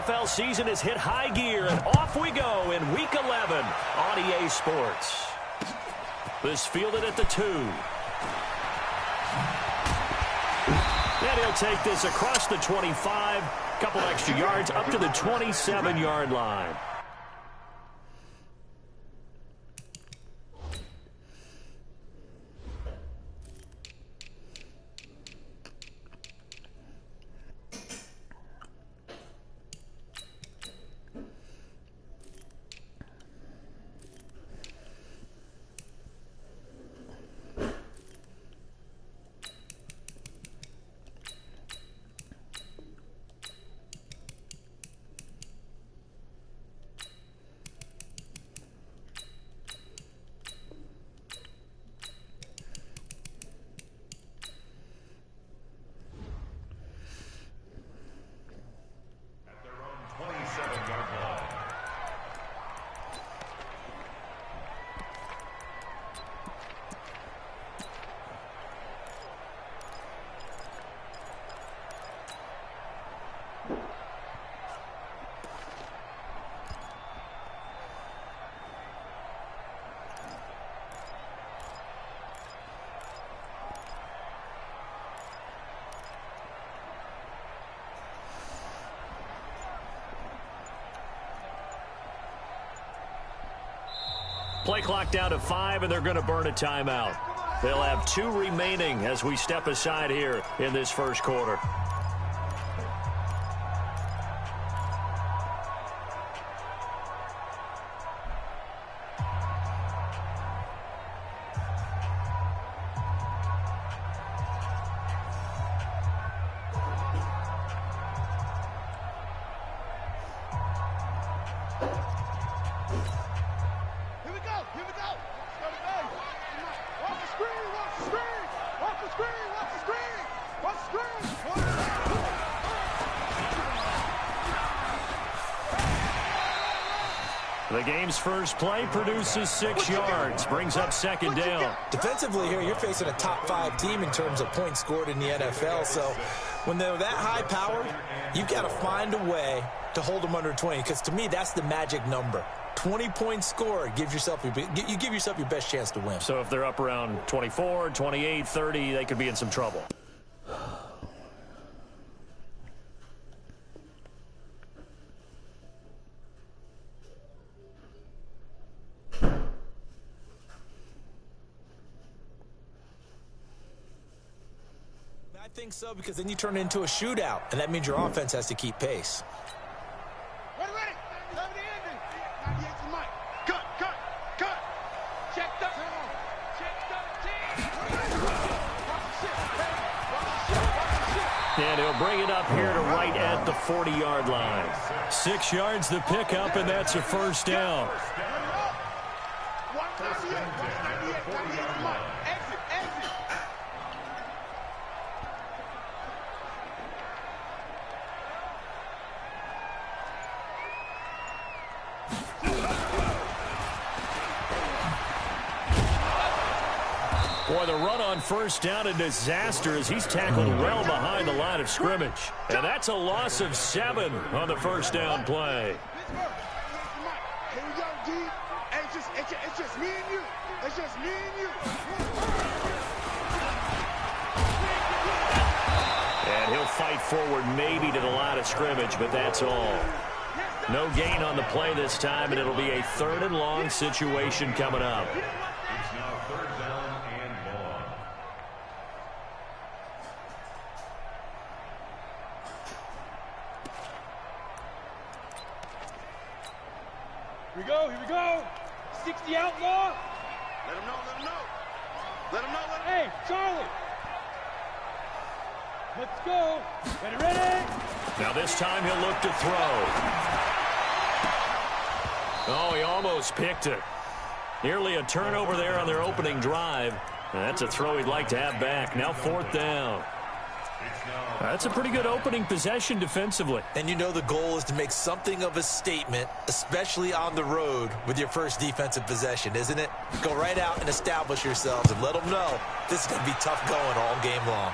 NFL season has hit high gear, and off we go in Week 11 on EA Sports. This fielded at the 2. And he'll take this across the 25, couple extra yards up to the 27-yard line. Play clock down to 5, and they're going to burn a timeout. They'll have 2 remaining as we step aside here in this first quarter. The game's first play produces 6 yards, brings up second down. Defensively here, you're facing a top 5 team in terms of points scored in the NFL. So when they're that high powered, you've got to find a way to hold them under 20. Because to me, that's the magic number. 20 points scored, you give yourself your best chance to win. So if they're up around 24, 28, 30, they could be in some trouble. I think so, because then you turn it into a shootout, and that means your offense has to keep pace. Ready. Cover the ending. 98 to Mike. Cut. Check 13. And he'll bring it up here to right at the 40-yard line. 6 yards the pickup, and that's a first down. Boy, the run on first down, a disaster as he's tackled well behind the line of scrimmage. And that's a loss of 7 on the first down play. Here we go, D. It's just me and you. It's just me and you. And he'll fight forward maybe to the line of scrimmage, but that's all. No gain on the play this time, and it'll be a 3rd and long situation coming up. It's now 3rd down and long. Here we go. 60 outlaw. Let him know. Hey, Charlie. Let's go. Ready? Now this time he'll look to throw. Oh, he almost picked it. Nearly a turnover there on their opening drive. That's a throw he'd like to have back. Now 4th down. That's a pretty good opening possession defensively. And you know the goal is to make something of a statement, especially on the road with your first defensive possession, isn't it? Go right out and establish yourselves and let them know this is going to be tough going all game long.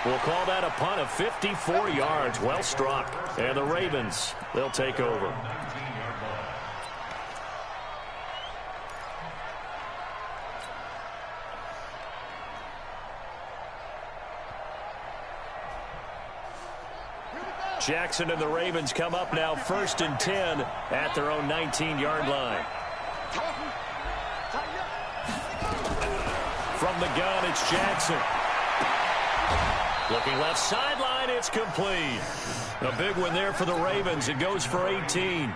We'll call that a punt of 54 yards. Well struck. And the Ravens, they'll take over. Jackson and the Ravens come up now 1st and 10 at their own 19-yard line. From the gun, it's Jackson. Looking left sideline, it's complete. A big one there for the Ravens. It goes for 18.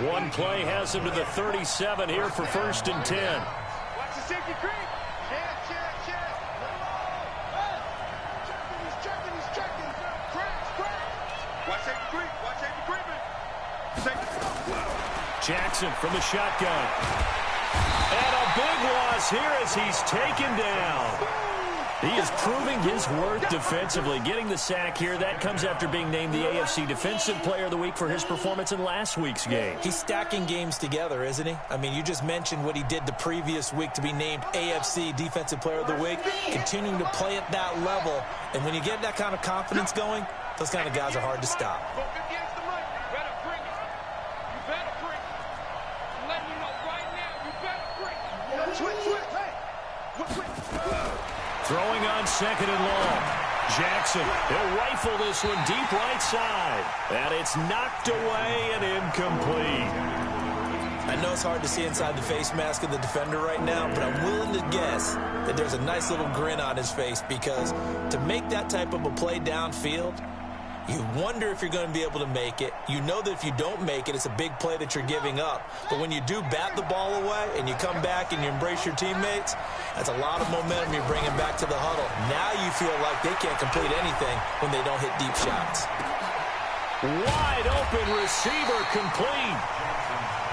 One play has him to the 37 here for 1st and 10. Watch the safety creep. Check. He's checking. Crash. Watch safety creeping. Jackson from the shotgun. And a big loss here as he's taken down. He is proving his worth defensively. Getting the sack here, that comes after being named the AFC Defensive Player of the Week for his performance in last week's game. He's stacking games together, isn't he? I mean, you just mentioned what he did the previous week to be named AFC Defensive Player of the Week. Continuing to play at that level. And when you get that kind of confidence going, those kind of guys are hard to stop. Throwing on 2nd and long. Jackson, he'll rifle this one deep right side. And it's knocked away and incomplete. I know it's hard to see inside the face mask of the defender right now, but I'm willing to guess that there's a nice little grin on his face because to make that type of a play downfield, you wonder if you're going to be able to make it. You know that if you don't make it, it's a big play that you're giving up. But when you do bat the ball away and you come back and you embrace your teammates, that's a lot of momentum you're bringing back to the huddle. Now you feel like they can't complete anything when they don't hit deep shots. Wide open receiver complete.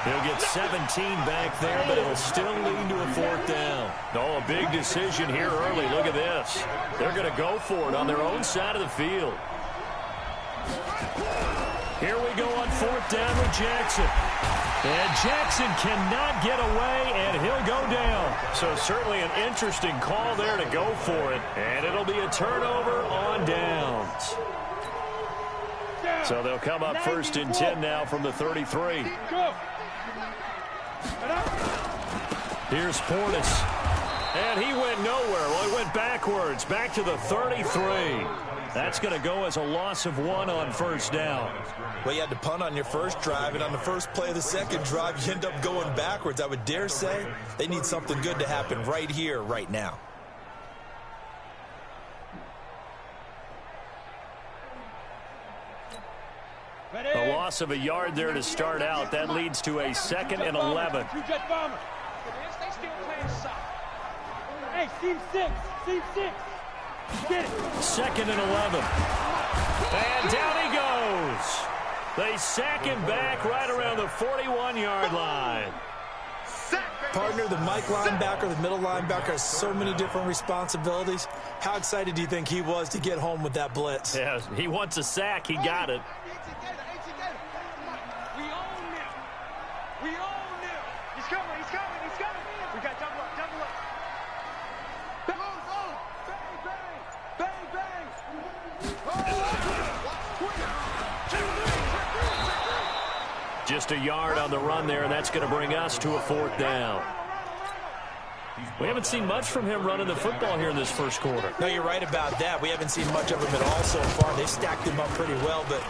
He'll get 17 back there, but it'll still lead to a 4th down. Oh, a big decision here early. Look at this. They're going to go for it on their own side of the field. Here we go on 4th down with Jackson. And Jackson cannot get away, and he'll go down. So certainly an interesting call there to go for it. And it'll be a turnover on downs. So they'll come up 1st and 10 now from the 33. Here's Portis. And he went nowhere. Well, he went backwards, back to the 33. That's going to go as a loss of 1 on 1st down. Well, you had to punt on your first drive, and on the first play of the second drive, you end up going backwards. I would dare say they need something good to happen right here, right now. A loss of a yard there to start out. That leads to a 2nd and 11. Hey, seam 6. Get it. 2nd and 11. And down he goes. They sack him back right around the 41-yard line. Partner, the Mike linebacker, the middle linebacker has so many different responsibilities. How excited do you think he was to get home with that blitz? Yeah, he wants a sack. He got it. We own him. He's coming. We got double up. Just a yard on the run there, and that's going to bring us to a 4th down. We haven't seen much from him running the football here in this first quarter. No, you're right about that. We haven't seen much of him at all so far. They've stacked him up pretty well, but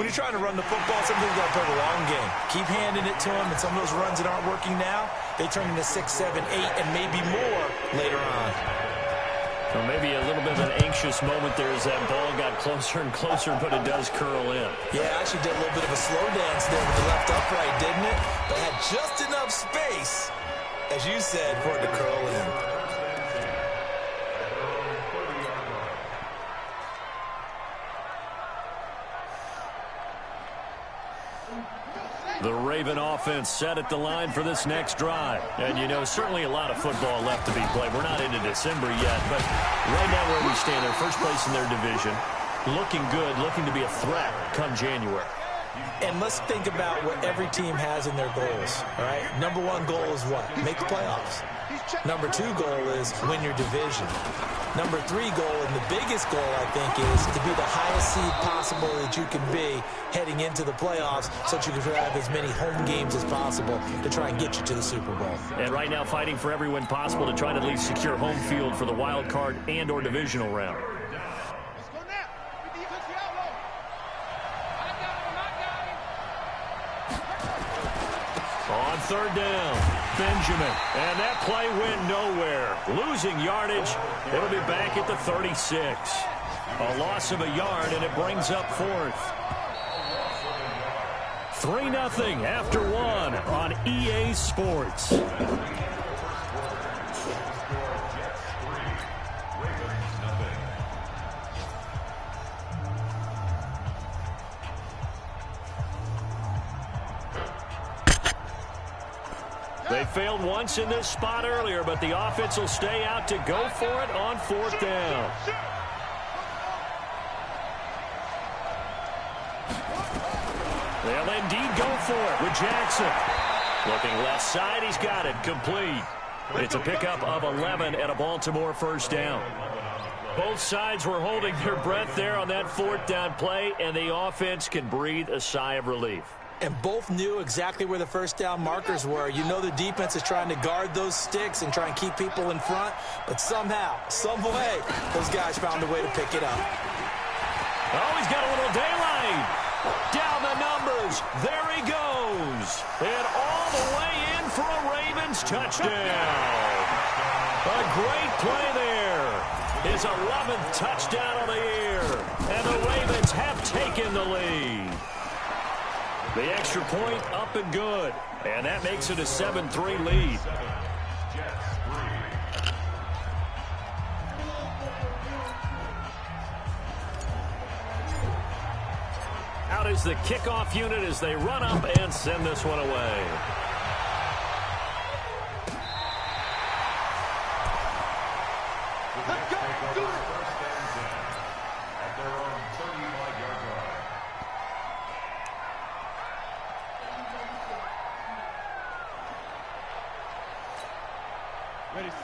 when you're trying to run the football, sometimes you got to play the long game. Keep handing it to him, and some of those runs that aren't working now, they turn into 6, 7, 8, and maybe more later on. Well, maybe a little bit of an anxious moment there as that ball got closer and closer, but it does curl in. Yeah, actually did a little bit of a slow dance there with the left upright, didn't it? But had just enough space, as you said, for it to curl in. The Raven offense set at the line for this next drive. And, you know, certainly a lot of football left to be played. We're not into December yet, but right now where we stand, they're first place in their division. Looking good, looking to be a threat come January. And let's think about what every team has in their goals, all right? Number 1 goal is what? Make the playoffs. Number 2 goal is win your division. number 3 goal, and the biggest goal, I think, is to be the highest seed possible that you can be heading into the playoffs so that you can have as many home games as possible to try and get you to the Super Bowl. And right now fighting for every win possible to try and at least secure home field for the wild card and or divisional round. Let's go now. With the defense, the outlaw. On third down, Benjamin. And that play went nowhere. Losing yardage. It'll be back at the 36. A loss of a yard, and it brings up fourth. 3-0 after 1 on EA Sports. They failed once in this spot earlier, but the offense will stay out to go for it on fourth down. They'll indeed go for it with Jackson. Looking left side, he's got it, complete. It's a pickup of 11 and a Baltimore first down. Both sides were holding their breath there on that fourth down play, and the offense can breathe a sigh of relief. And both knew exactly where the first down markers were. You know the defense is trying to guard those sticks and try and keep people in front, but somehow, some way, those guys found a way to pick it up. Oh, he's got a little daylight. Down the numbers. There he goes. And all the way in for a Ravens touchdown. A great play there. His 11th touchdown of the year. And the Ravens have taken the lead. The extra point up and good. And that makes it a 7-3 lead. Out is the kickoff unit as they run up and send this one away. Let's go. Do it. At their own 35-yard line.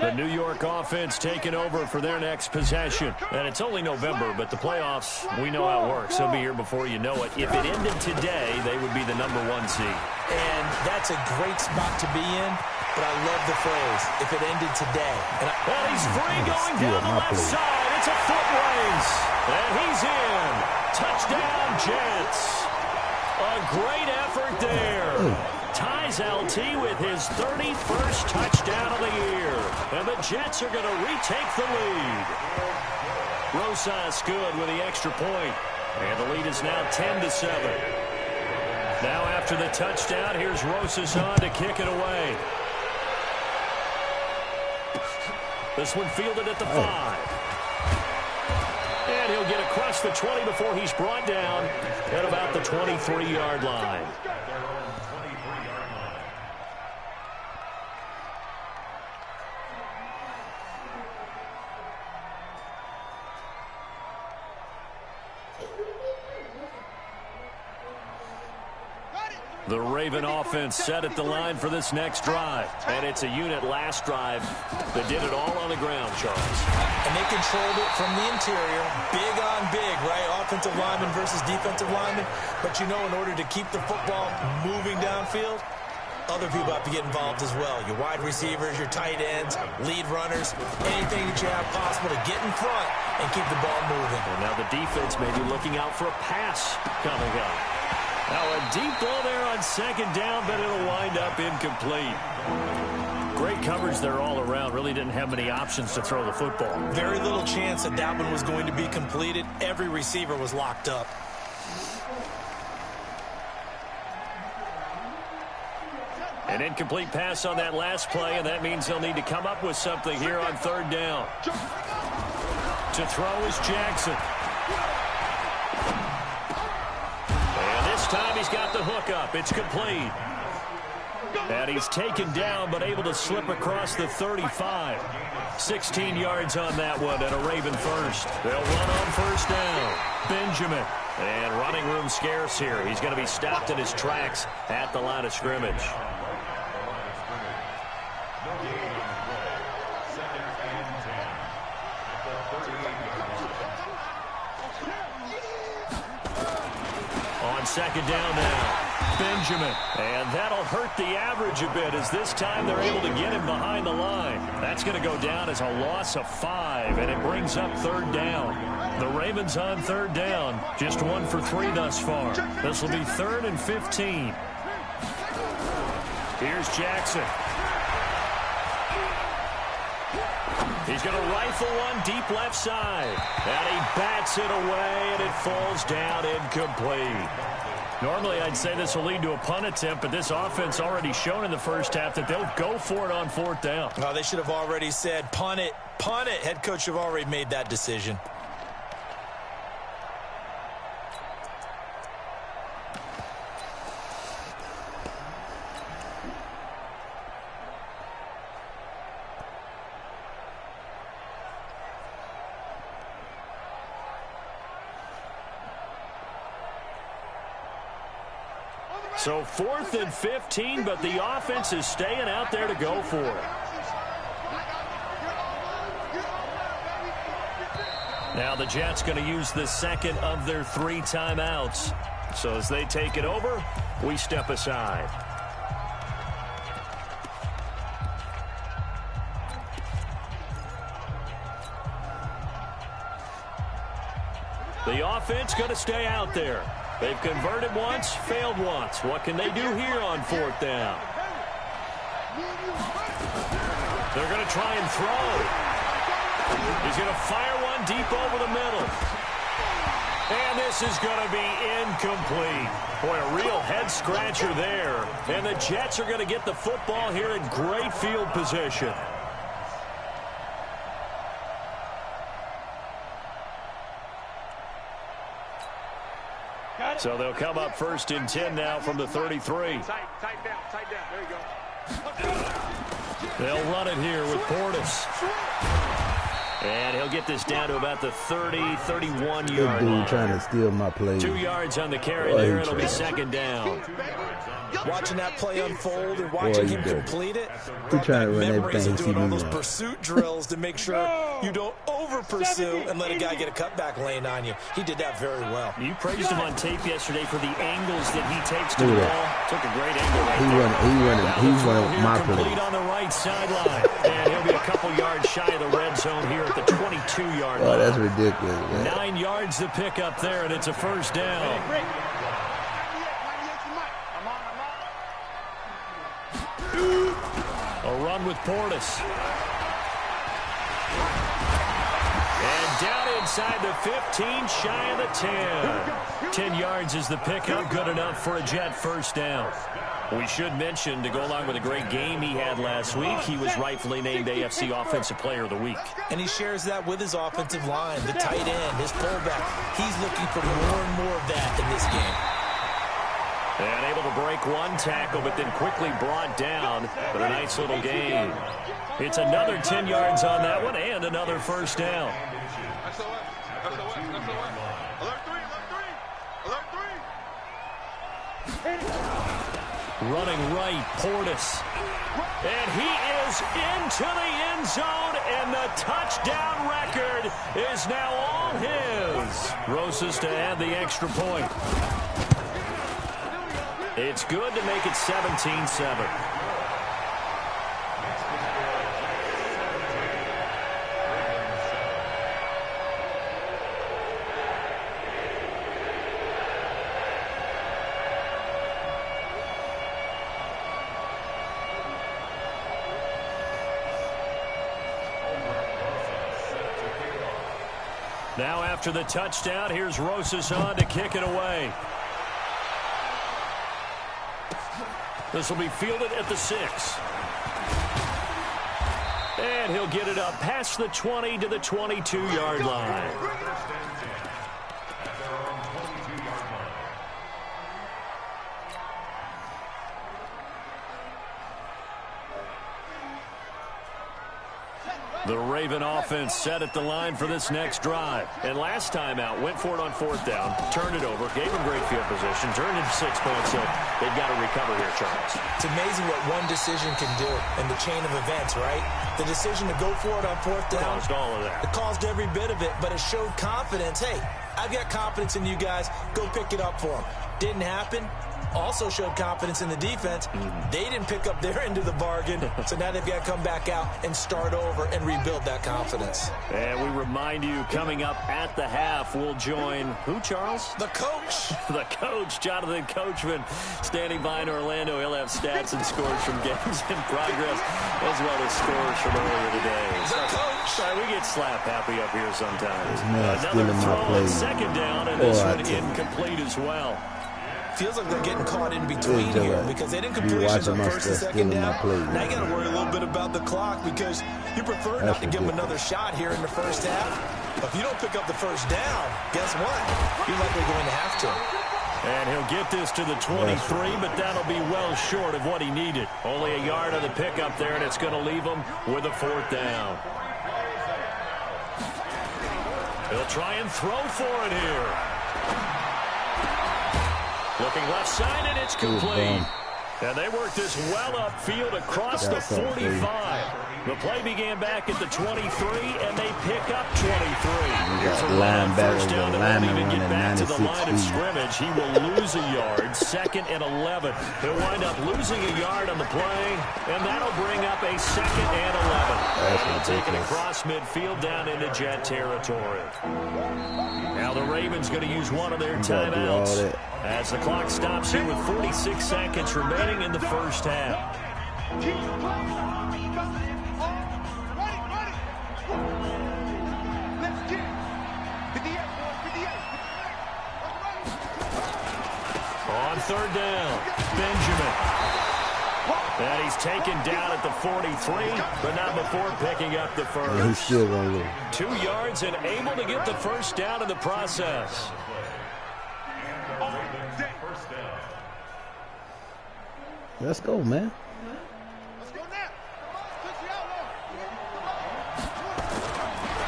The New York offense taking over for their next possession. And it's only November, but the playoffs, we know how it works. They'll be here before you know it. If it ended today, they would be the number 1 seed. And that's a great spot to be in, but I love the phrase, if it ended today. Well, he's free going down the left side. It's a foot race. And he's in. Touchdown, Jets. A great effort there. Ties LT with his 31st touchdown of the year. And the Jets are going to retake the lead. Rosas good with the extra point. And the lead is now 10-7. Now after the touchdown, here's Rosas on to kick it away. This one fielded at the 5. And he'll get across the 20 before he's brought down at about the 23-yard line. The Raven offense set at the line for this next drive. And it's a unit last drive that did it all on the ground, Charles. And they controlled it from the interior. Big on big, right? Offensive lineman versus defensive lineman. But you know, in order to keep the football moving downfield, other people have to get involved as well. Your wide receivers, your tight ends, lead runners, anything that you have possible to get in front and keep the ball moving. Well, now the defense may be looking out for a pass coming up. Now a deep ball there on second down, but it'll wind up incomplete. Great coverage there all around. Really didn't have many options to throw the football. Very little chance that that one was going to be completed. Every receiver was locked up. An incomplete pass on that last play, and that means they'll need to come up with something here on third down. To throw is Jackson. Time he's got the hook up. It's complete. And he's taken down but able to slip across the 35. 16 yards on that one and a Raven first. They'll run on first down. Benjamin. And running room scarce here. He's going to be stopped in his tracks at the line of scrimmage. second down now. Benjamin. And that'll hurt the average a bit as this time they're able to get him behind the line. That's going to go down as a loss of 5, and it brings up third down. The Ravens on third down, just 1 for 3 thus far. This will be 3rd and 15. Here's Jackson. He's going to rifle one deep left side. And he bats it away, and it falls down incomplete. Normally, I'd say this will lead to a punt attempt, but this offense already shown in the first half that they'll go for it on 4th down. Oh, they should have already said, punt it, punt it. Head coach should have already made that decision. So 4th and 15, but the offense is staying out there to go for it. Now the Jets going to use the second of their 3 timeouts. So as they take it over, we step aside. The offense going to stay out there. They've converted once, failed once. What can they do here on 4th down? They're going to try and throw. He's going to fire one deep over the middle. And this is going to be incomplete. Boy, a real head-scratcher there. And the Jets are going to get the football here in great field position. So they'll come up 1st and 10 now from the 33. Tight down. There you go. They'll run it here with Portis. And he'll get this down to about the 30-31-yard line. Dude trying to steal my play. 2 yards on the carry there. It'll be second down. Watching that play unfold and watching him complete it. He trying to run that memories thing. of doing all those pursuit drills to make sure you don't over-pursue and let a guy get a cutback lane on you. He did that very well. You praised him on tape yesterday for the angles that he takes to the ball. Took a great angle right there. He's one of my complete plays. on the right sideline. And he'll be a couple yards shy of the red zone here at the 22-yard line. Oh, that's ridiculous, man. 9 yards to pick up there, and it's a first down. A run with Portis. And down inside the 15, shy of the 10. 10 yards is the pickup, good enough for a Jet first down. We should mention, to go along with a great game he had last week, he was rightfully named AFC Offensive Player of the Week. And he shares that with his offensive line, the tight end, his fullback. He's looking for more and more of that in this game. And able to break one tackle, but then quickly brought down. But a nice little gain. It's another 10 yards on that one and another first down. Running right, Portis. And he is into the end zone, and the touchdown record is now all his. Rosas to add the extra point. It's good to make it 17-7. Now after the touchdown, here's Rosas on to kick it away. This will be fielded at the 6. And he'll get it up past the 20 to the 22-yard line. The Raven offense set at the line for this next drive. And last time out, went for it on 4th down, turned it over, gave them great field position, turned it to 6 points, so they've got to recover here, Charles. It's amazing what one decision can do in the chain of events, right? The decision to go for it on 4th down. Caused all of that. It caused every bit of it, but it showed confidence. Hey, I've got confidence in you guys. Go pick it up for them. Didn't happen. Also showed confidence in the defense. They didn't pick up their end of the bargain, so now they've got to come back out and start over and rebuild that confidence. And we remind you, coming up at the half, we'll join who, Charles? The coach. The coach, Jonathan Coachman, standing by in Orlando. He'll have stats and scores from games in progress, as well as scores from earlier today. The coach. Sorry, we get slap happy up here sometimes. Stealing my Another throw play. on second down, and this one incomplete as well. Feels like they're getting caught in between here because they didn't completions on first and second down. Now you got to worry a little bit about the clock because you prefer not to give them another shot here in the first half. But if you don't pick up the first down, guess what? You're likely going to have to. And he'll get this to the 23, but that'll be well short of what he needed. Only a yard on the pickup there, and it's going to leave him with a fourth down. He'll try and throw for it here. Looking left side, and it's complete. And they work this well upfield across the 45. The play began back at the 23, and they pick up 23. Here's a linebacker, first down. They won't even get back to the line of scrimmage. He will lose a yard. 2nd and 11. He'll wind up losing a yard on the play, and that'll bring up a 2nd and 11. Taken across midfield down into Jet territory. Now the Ravens going to use one of their timeouts as the clock stops here with 46 seconds remaining in the first half. On third down, Benjamin. And he's taken down at the 43, but not before picking up the first. Yeah, he's still going to lose. 2 yards and able to get the first down in the process. Let's go, man.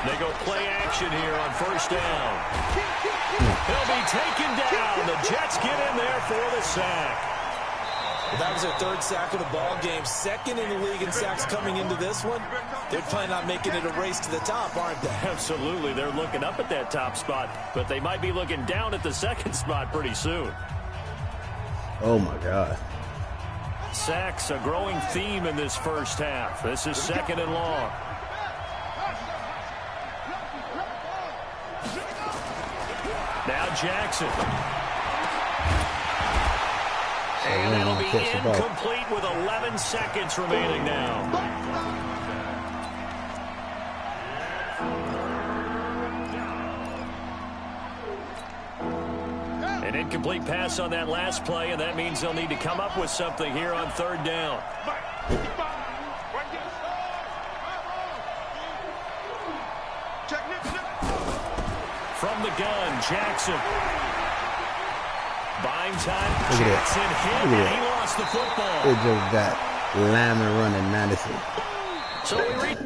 They go play action here on first down. He'll be taken down. The Jets get in there for the sack. Well, that was their 3rd sack of the ball game. 2nd in the league in sacks coming into this one. They're planning on making it a race to the top, aren't they? Absolutely. They're looking up at that top spot, but they might be looking down at the 2nd spot pretty soon. Oh, my God. Sacks, a growing theme in this first half. This is 2nd and long. Now Jackson. And that'll be incomplete with 11 seconds remaining now. An incomplete pass on that last play, and that means they'll need to come up with something here on third down. From the gun, Jackson. Buying time. Jackson hit, and he lost the football. It just got lineman running 96. So we read.